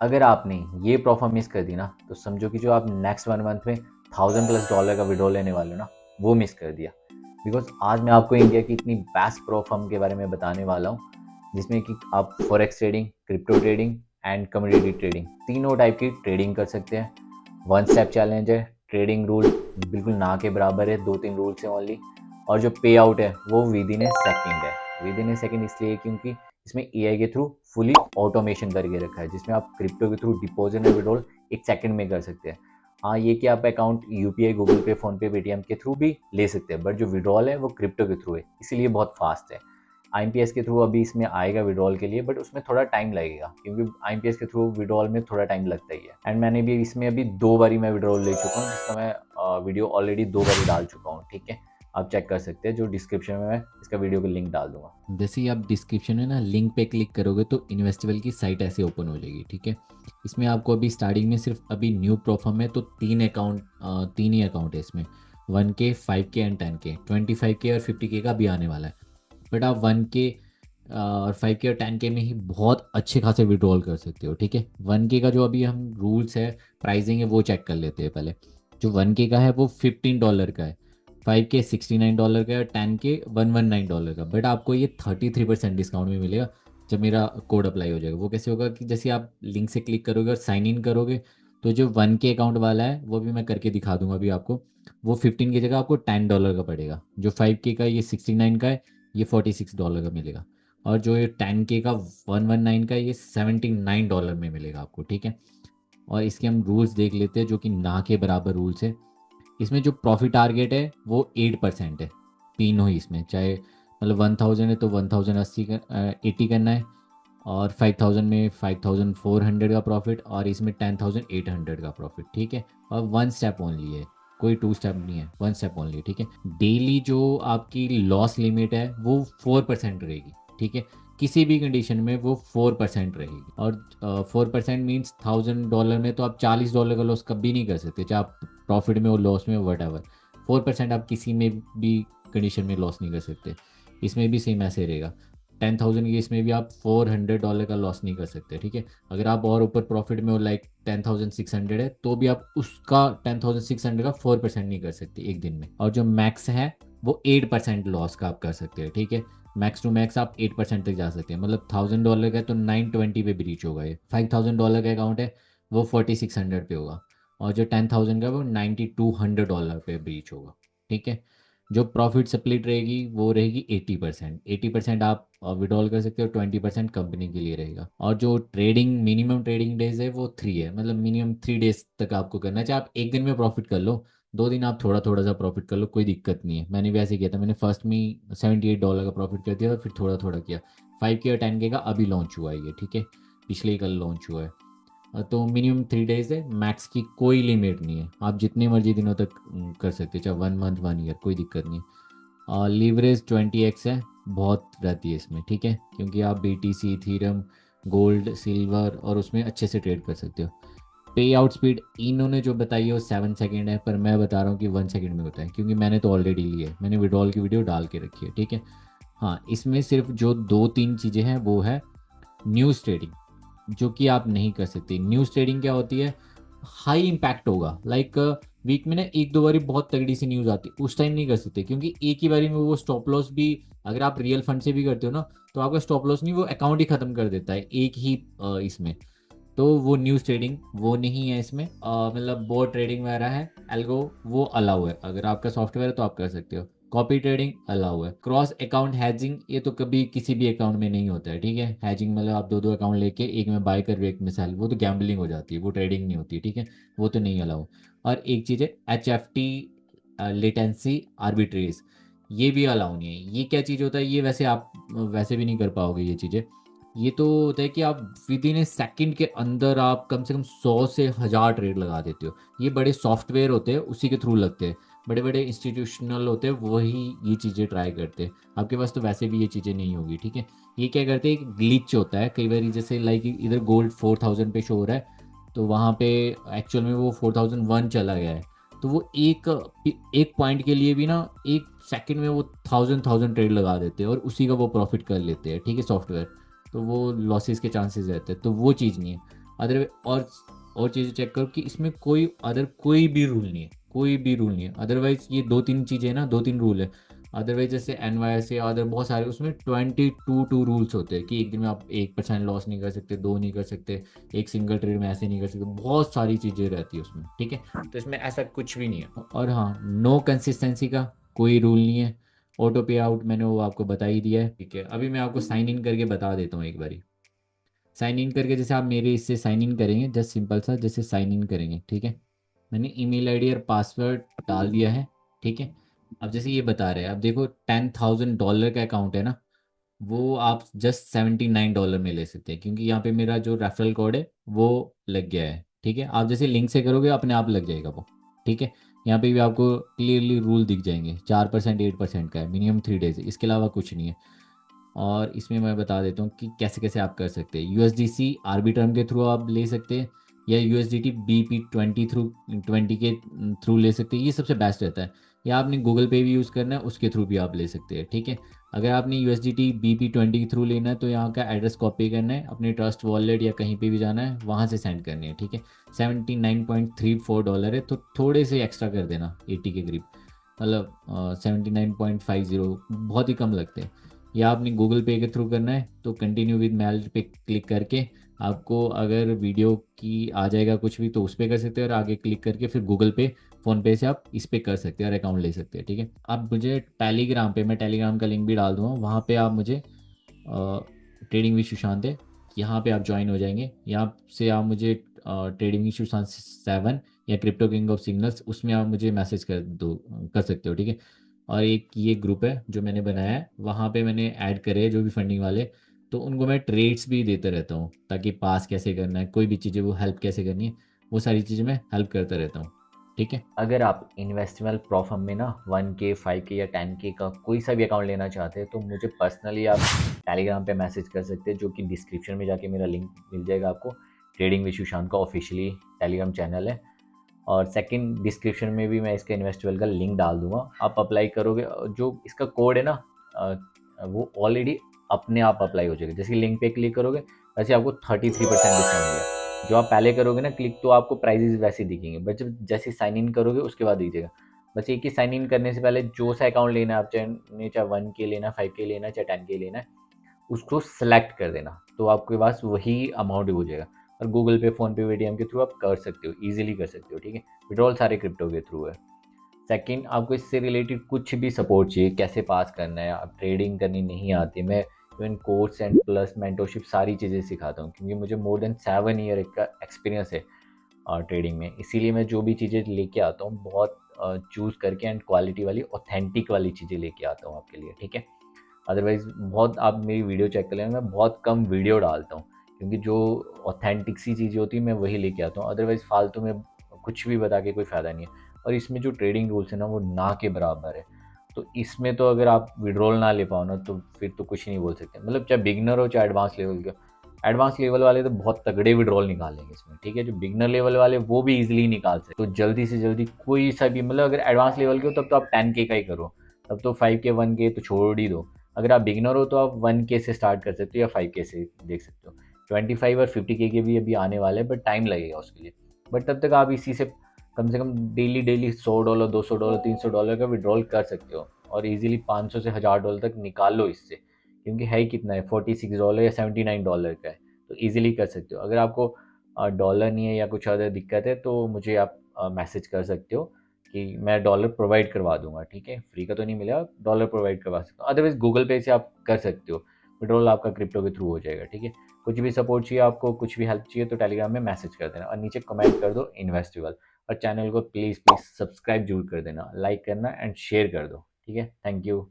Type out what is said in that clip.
अगर आपने ये प्रॉफिट मिस कर दी ना, तो समझो कि जो आप नेक्स्ट 1 मंथ में $1000+ का विड्रॉ लेने वाले हो ना, वो मिस कर दिया। बिकॉज आज मैं आपको इंडिया की इतनी बेस्ट प्रॉफर्म के बारे में बताने वाला हूँ, जिसमें कि आप forex trading, crypto trading and commodity trading तीनों टाइप की ट्रेडिंग कर सकते हैं। वन स्टेप चैलेंज है, ट्रेडिंग रूल बिल्कुल ना के बराबर है, 2-3 रूल्स हैं ओनली। और जो पे आउट है वो विद इन ए सेकेंड है। विद इन ए सेकेंड इसलिए क्योंकि इसमें एआई के थ्रू फुली ऑटोमेशन करके रखा है, जिसमें आप क्रिप्टो के through deposit and withdrawal 1 second में कर सकते हैं। हाँ, ये कि आप अकाउंट यूपीआई, गूगल पे, फोन पे, पेटीएम के थ्रू भी ले सकते हैं, बट जो विड्रॉल है वो क्रिप्टो के थ्रू है, इसीलिए बहुत फास्ट है। आईएमपीएस के थ्रू अभी इसमें आएगा विड्रॉल के लिए, बट उसमें थोड़ा टाइम लगेगा, क्योंकि आईएमपीएस के थ्रू विड्रॉल में थोड़ा टाइम लगता ही है। एंड मैंने भी इसमें अभी 2 बारी मैं विड्रॉल ले चुका हूँ, जिसका मैं वीडियो ऑलरेडी 2 बारी डाल चुका हूँ। ठीक है, आप चेक कर सकते हैं, जो डिस्क्रिप्शन में मैं इसका वीडियो का लिंक डाल दूंगा। जैसे ही आप डिस्क्रिप्शन में ना लिंक पे क्लिक करोगे तो इन्वेस्टेबल की साइट ऐसे ओपन हो जाएगी। ठीक है, इसमें आपको अभी स्टार्टिंग में सिर्फ अभी न्यू प्रोफार्म है तो तीन ही अकाउंट है इसमें। 1K, 5K and 10K, 25K और 50K का भी आने वाला है। बट आप 1K और 5K और 10K में ही बहुत अच्छे खासे विड्रॉल कर सकते हो। ठीक है, 1K का जो अभी हम रूल्स है, प्राइसिंग है, वो चेक कर लेते हैं पहले। जो 1K का है वो $15 का है, 5K $69 का है, और 10K $119 का। बट आपको ये 33% डिस्काउंट में मिलेगा जब मेरा कोड अप्लाई हो जाएगा। वो कैसे होगा कि जैसे आप लिंक से क्लिक करोगे और साइन इन करोगे, तो जो 1K अकाउंट वाला है वो भी मैं करके दिखा दूंगा अभी आपको। वो 15 की जगह आपको $10 का पड़ेगा। जो 5K का ये 69 का है, ये $46 का मिलेगा। और जो ये 10K का 119 का है, ये $79 में मिलेगा आपको। ठीक है, और इसके हम रूल्स देख लेते हैं, जो कि ना के बराबर रूल्स है। इसमें जो प्रॉफिट टारगेट है वो 8% है। तीनों ही इसमें, चाहे मतलब 1000 है तो 1080 करना है, और 5000 में 5400 का प्रॉफिट, और इसमें 10800 का प्रॉफिट। ठीक है, और वन स्टेप ओनली है, कोई टू स्टेप नहीं है, वन स्टेप ओनली। ठीक है, डेली जो आपकी लॉस लिमिट है वो 4% रहेगी। ठीक है, किसी भी कंडीशन में वो 4% रहेगी। और 4% मीन्स $1000 में तो आप $40 का लॉस कभी नहीं कर सकते, चाहे आप प्रॉफिट में हो, लॉस में हो, वट एवर। 4% आप किसी में भी कंडीशन में लॉस नहीं कर सकते। इसमें भी सेम ऐसे रहेगा। 10,000 की इसमें भी आप $400 का लॉस नहीं कर सकते। ठीक है, अगर आप और ऊपर प्रॉफिट में हो, लाइक 10,600 है, तो भी आप उसका 10,600 का 4% नहीं कर सकते एक दिन में। और जो मैक्स है वो 8% लॉस का आप कर सकते हैं। ठीक है, मैक्स टू मैक्स आप 8% तक जा सकते हैं। मतलब $1000 का है तो 920 पे ब्रीच होगा। ये $5,000 का अकाउंट है, वो 4600 पे होगा। और जो 10,000 का है वो $9200 पे ब्रीच होगा। ठीक है, जो प्रॉफिट स्प्लिट रहेगी वो रहेगी 80%। 80% आप विड्रॉल कर सकते हो, 20% कंपनी के लिए रहेगा। और जो ट्रेडिंग मिनिमम ट्रेडिंग डेज है वो 3 है, मतलब मिनिमम 3 डेज तक आपको करना है। चाहे आप एक दिन में प्रॉफिट कर लो, 2 दिन आप थोड़ा थोड़ा सा प्रॉफिट कर लो, कोई दिक्कत नहीं है। मैंने भी ऐसे किया था, मैंने फर्स्ट में $78 का प्रॉफिट कर दिया था, फिर थोड़ा थोड़ा किया। 5K और 10K का अभी लॉन्च हुआ है ये। ठीक है, पिछले ही कल लॉन्च हुआ है। तो मिनिमम 3 डेज है, मैक्स की कोई लिमिट नहीं है, आप जितने मर्जी दिनों तक कर सकते हो, चाहे 1 मंथ, 1 ईयर, कोई दिक्कत नहीं। और लीवरेज 20x है, बहुत रहती है इसमें। ठीक है, क्योंकि आप BTC, इथीरियम, गोल्ड, सिल्वर और उसमें अच्छे से ट्रेड कर सकते हो। पे आउट स्पीड इन्होंने जो बताई है वो 7 सेकेंड है, पर मैं बता रहा हूँ कि 1 सेकेंड में होता है, क्योंकि मैंने तो ऑलरेडी लिया है, मैंने विड्रॉल की वीडियो डाल के रखी है। ठीक है, हाँ, इसमें सिर्फ जो 2-3 चीज़ें हैं वो है न्यूज़ ट्रेडिंग, जो कि आप नहीं कर सकते। न्यूज़ ट्रेडिंग क्या होती है? हाई इम्पैक्ट होगा, लाइक वीक में ना एक दो बारी बहुत तगड़ी सी न्यूज़ आती है, उस टाइम नहीं कर सकते, क्योंकि एक ही बारी में वो स्टॉप लॉस भी, अगर आप रियल फंड से भी करते हो ना, तो आपका स्टॉप लॉस नहीं, वो अकाउंट ही खत्म कर देता है एक ही इसमें। तो वो न्यूज़ ट्रेडिंग वो नहीं है इसमें। मतलब बोर्ड ट्रेडिंग वगैरह है, एल्गो, वो अलाउ है, अगर आपका सॉफ्टवेयर है तो आप कर सकते हो। कॉपी ट्रेडिंग अलाउ है। क्रॉस अकाउंट हैजिंग, ये तो कभी किसी भी अकाउंट में नहीं होता है। ठीक है, हैजिंग मतलब आप दो दो अकाउंट लेके एक में बाय कर रहे हो, एक में सेल, वो तो गैम्बलिंग हो जाती है, वो ट्रेडिंग नहीं होती। ठीक है, वो तो नहीं अलाउ। और एक चीज़ है HFT, लेटेंसी आर्बिट्रेज, ये भी अलाउ नहीं है। ये क्या चीज़ होता है? ये वैसे आप वैसे भी नहीं कर पाओगे ये चीज़ें। ये तो होता है कि आप विद इन ए सेकेंड के अंदर आप कम से कम 100 से 1000 ट्रेड लगा देते हो। ये बड़े सॉफ्टवेयर होते हैं, उसी के थ्रू लगते हैं। बड़े बड़े इंस्टीट्यूशनल होते हैं, वही ये चीज़ें ट्राई करते हैं। आपके पास तो वैसे भी ये चीज़ें नहीं होगी। ठीक है, ये क्या करते हैं, एक ग्लिच होता है कई बार, जैसे लाइक इधर गोल्ड 4000 पे शो हो रहा है, तो वहाँ पे एक्चुअल में वो 4001 चला गया है। तो वो एक एक पॉइंट के लिए भी ना, एक सेकंड में वो थाउजेंड थाउजेंड ट्रेड लगा देते हैं और उसी का वो प्रॉफिट कर लेते हैं। ठीक है, सॉफ्टवेयर, तो वो लॉसेस के चांसेस रहते हैं, तो वो चीज़ नहीं है। अदर और चीज़ें चेक करो कि इसमें कोई भी रूल नहीं है, कोई भी रूल नहीं है। अदरवाइज ये 2-3 चीज़ें ना, 2-3 रूल है। अदरवाइज जैसे एनवाईएसए अदर बहुत सारे, उसमें 22 रूल्स होते हैं कि एक दिन में आप 1% लॉस नहीं कर सकते, 2 नहीं कर सकते, एक सिंगल ट्रेड में ऐसे नहीं कर सकते, बहुत सारी चीज़ें रहती है उसमें, ठीक है। तो इसमें ऐसा कुछ भी नहीं है। और हाँ, नो कंसिस्टेंसी का कोई रूल नहीं है। ऑटो पे आउट मैंने वो आपको बता ही दिया है, ठीक है। अभी मैं आपको साइन इन करके बता देता हूँ एक बारी। साइन इन करके जैसे आप मेरे इससे साइन इन करेंगे, जस्ट सिंपल सा जैसे साइन इन करेंगे, ठीक है। मैंने ईमेल आईडी और पासवर्ड डाल दिया है, ठीक है। अब जैसे ये बता रहे हैं, अब देखो $10,000 का अकाउंट है ना, वो आप जस्ट $79 में ले सकते हैं, क्योंकि यहाँ पे मेरा जो रेफरल कोड है वो लग गया है, ठीक है। आप जैसे लिंक से करोगे अपने आप लग जाएगा वो, ठीक है। यहाँ पे भी आपको क्लियरली रूल दिख जाएंगे, 4% 8% का है, मिनिमम 3 डेज, इसके अलावा कुछ नहीं है। और इसमें मैं बता देता हूँ कि कैसे कैसे आप कर सकते हैं। यूएसडीसी आरबीट्रम के थ्रू आप ले सकते हैं, या यूएसडीटी BP20 थ्रू 20 के थ्रू ले सकते हैं, ये सबसे बेस्ट रहता है। या आपने गूगल पे भी यूज़ करना है, उसके थ्रू भी आप ले सकते हैं, ठीक है। अगर आपने यूएसडीटी BP20 के थ्रू लेना है तो यहाँ का एड्रेस कॉपी करना है, अपने ट्रस्ट वॉलेट या कहीं पे भी जाना है, वहाँ से सेंड करनी है, ठीक है। $79.34 है, तो थोड़े से एक्स्ट्रा कर देना, 80 के करीब, मतलब 79.50, बहुत ही कम लगते हैं। या आपने गूगल पे के थ्रू करना है तो कंटिन्यू विद मेल पे क्लिक करके आपको अगर वीडियो की आ जाएगा कुछ भी तो उस पर कर सकते हैं, और आगे क्लिक करके फिर गूगल पे फ़ोन पे से आप इस पे कर सकते हैं और अकाउंट ले सकते हैं, ठीक है। आप मुझे टेलीग्राम पे, मैं टेलीग्राम का लिंक भी डाल दूँगा, वहाँ पे आप मुझे ट्रेडिंग विद सुशांत है, यहाँ पे आप ज्वाइन हो जाएंगे। यहाँ से आप मुझे ट्रेडिंग विद सुशांत 7 या क्रिप्टो किंग ऑफ सिग्नल्स, उसमें आप मुझे मैसेज कर सकते हो, ठीक है। और एक ये ग्रुप है जो मैंने बनाया है, वहाँ पे मैंने ऐड करे हैं जो भी फंडिंग वाले, तो उनको मैं ट्रेड्स भी देते रहता हूँ, ताकि पास कैसे करना है, कोई भी चीज़ें वो हेल्प कैसे करनी है, वो सारी चीज़ें मैं हेल्प करता रहता हूँ, ठीक है। अगर आप इन्वेस्टमेंट प्रोफर्म में ना 1K 5K या 10K का कोई सा भी अकाउंट लेना चाहते हैं तो मुझे पर्सनली आप टेलीग्राम पे मैसेज कर सकते हैं, जो कि डिस्क्रिप्शन में जाके मेरा लिंक मिल जाएगा आपको। ट्रेडिंग विद सुशांत का ऑफिशियली टेलीग्राम चैनल है। और सेकंड, डिस्क्रिप्शन में भी मैं इसके इन्वेस्टवेल का लिंक डाल दूंगा। आप अप्लाई करोगे, जो इसका कोड है ना, वो ऑलरेडी अपने आप अप्लाई हो जाएगा। जैसे लिंक पे क्लिक करोगे वैसे आपको 33% डिस्काउंट मिलेगा। जो आप पहले करोगे ना क्लिक, तो आपको प्राइजेस वैसे दिखेंगे, बट जब जैसे साइन इन करोगे उसके बाद दीजिएगा। बस एक ही साइन इन करने से पहले जो सा अकाउंट लेना है, आप चाहे 1K लेना है, 5K लेना है, चाहे 10K लेना है, उसको सेलेक्ट कर देना, तो आपके पास वही अमाउंट हो जाएगा। और गूगल पे, फ़ोन पे, पेटीएम के थ्रू आप कर सकते हो, ईजिली कर सकते हो, ठीक है। विड्रॉल सारे क्रिप्टो के थ्रू है। सेकंड, आपको इससे रिलेटेड कुछ भी सपोर्ट चाहिए, कैसे पास करना है, आप ट्रेडिंग करनी नहीं आती, मैं even course and plus mentorship सारी चीज़ें सिखाता हूँ, क्योंकि मुझे मोर देन 7 ईयर का एक्सपीरियंस है ट्रेडिंग में। इसीलिए मैं जो भी चीज़ें लेके आता हूँ बहुत चूज़ करके एंड क्वालिटी वाली, ऑथेंटिक वाली चीज़ें लेके आता हूँ आपके लिए, ठीक है। अदरवाइज़ बहुत, आप मेरी वीडियो चेक कर लेना, मैं बहुत कम वीडियो डालता हूँ, क्योंकि जो ऑथेंटिक सी चीज़ें होती हैं मैं वही लेके आता हूँ। अदरवाइज़ फालतू में कुछ भी बता के कोई फ़ायदा नहीं है। और इसमें जो ट्रेडिंग रूल्स है ना वो ना के बराबर है। तो इसमें तो अगर आप विड्रॉल ना ले पाओ ना तो फिर तो कुछ नहीं बोल सकते। मतलब चाहे बिगिनर हो चाहे एडवांस लेवल का, एडवांस लेवल वाले तो बहुत तगड़े विड्रॉल निकाल लेंगे इसमें, ठीक है। जो बिगिनर लेवल वाले वो भी इजीली निकाल सकते। तो जल्दी से जल्दी कोई सा भी, मतलब अगर एडवांस लेवल के हो तब तो आप 10K का ही करो, तब तो 5K 1K तो छोड़ ही दो। अगर आप बिगिनर हो तो आप 1K से स्टार्ट कर सकते हो या 5K से देख सकते हो। 25 और 50K के भी अभी आने वाले हैं, बट टाइम लगेगा उसके लिए। बट तब तक आप इसी से कम डेली डेली $100 $200 $300 का विड्रॉल कर सकते हो, और इजीली 500 से $1000 तक निकाल लो इससे, क्योंकि है ही कितना है, $46 या $79 का है। तो इजीली कर सकते हो। अगर आपको डॉलर नहीं है या कुछ अदर दिक्कत है तो मुझे आप मैसेज कर सकते हो कि मैं डॉलर प्रोवाइड करवा दूंगा, ठीक है। फ्री का तो नहीं मिलेगा, डॉलर प्रोवाइड करवा सकता हूँ। अदरवाइज गूगल पे से आप कर सकते हो, विड्रॉल आपका क्रिप्टो के थ्रू हो जाएगा, ठीक है। कुछ भी सपोर्ट चाहिए आपको, कुछ भी हेल्प चाहिए तो टेलीग्राम में मैसेज कर देना, और नीचे कमेंट कर दो इन्वेस्टेबल। और चैनल को प्लीज़ प्लीज़ सब्सक्राइब जरूर कर देना, लाइक करना एंड शेयर कर दो, ठीक है। Thank you.